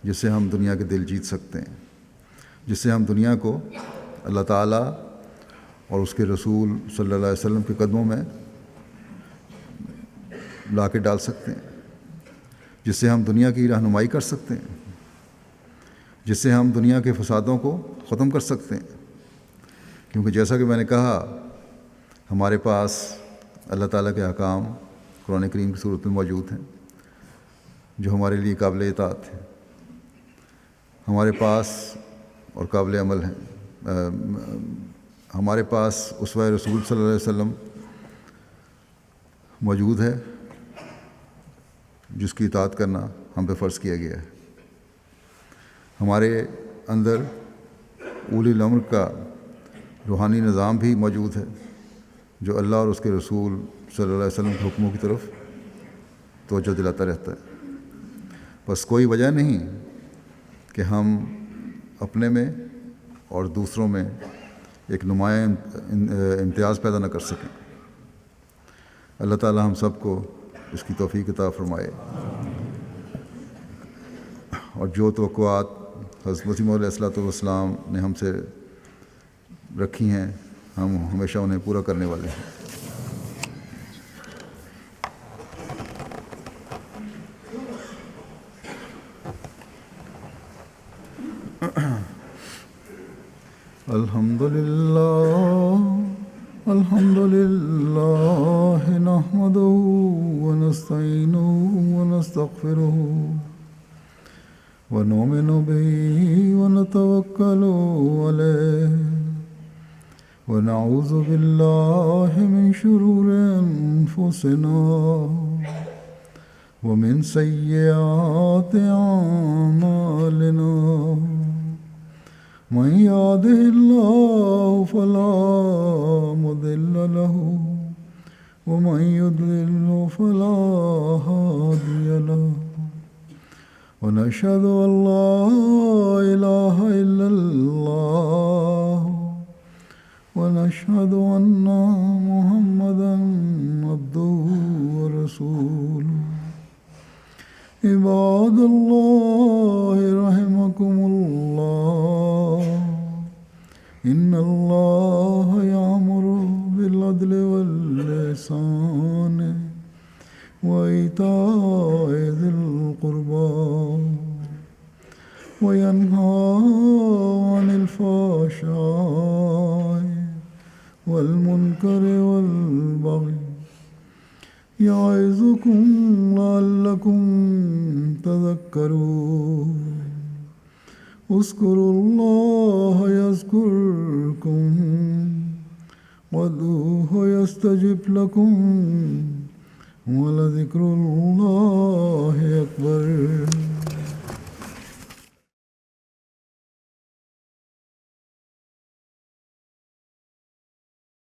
جس سے ہم دنیا کے دل جیت سکتے ہیں، جس سے ہم دنیا کو اللہ تعالیٰ اور اس کے رسول صلی اللہ علیہ وسلم کے قدموں میں لا کے ڈال سکتے ہیں، جس سے ہم دنیا کی رہنمائی کر سکتے ہیں، جس سے ہم دنیا کے فسادوں کو ختم کر سکتے ہیں۔ کیونکہ جیسا کہ میں نے کہا، ہمارے پاس اللہ تعالیٰ کے احکام قرآن کریم کی صورت میں موجود ہیں جو ہمارے لیے قابل اطاعت ہیں، ہمارے پاس اور قابل عمل ہیں، ہمارے پاس اسوہ رسول صلی اللہ علیہ وسلم موجود ہے جس کی اطاعت کرنا ہم پہ فرض کیا گیا ہے، ہمارے اندر اولی الامر کا روحانی نظام بھی موجود ہے جو اللہ اور اس کے رسول صلی اللہ علیہ وسلم کے حکموں کی طرف توجہ دلاتا رہتا ہے۔ بس کوئی وجہ نہیں کہ ہم اپنے میں اور دوسروں میں ایک نمایاں امتیاز پیدا نہ کر سکیں۔ اللہ تعالی ہم سب کو اس کی توفیق عطا فرمائے، اور جو توقعات حضرت مسیح موعود علیہ الصلوۃ والسلام نے ہم سے رکھی ہیں ہم ہمیشہ انہیں پورا کرنے والے ہیں۔ الحمد للہ نحمدہ ونستعینہ ونستغفرہ ونؤمن بہ ونتوکل علیہ ونعوذ باللہ من شرور انفسنا ومن سيئات أعمالنا من يهده الله فلا مضل له ومن يضلل فلا هادي له ونشهد أن لا إله إلا الله ونشهد أن محمدا عبده ورسوله عباد الله رحمكم الله إن الله يأمر بالعدل والإحسان وإيتاء ذي القربى وينهى عن الفحشاء والمنكر والبغي يعظكم لعلكم تذكرون اذكروا الله يذكركم وادعوه يستجب لكم ولذكر الله أكبر.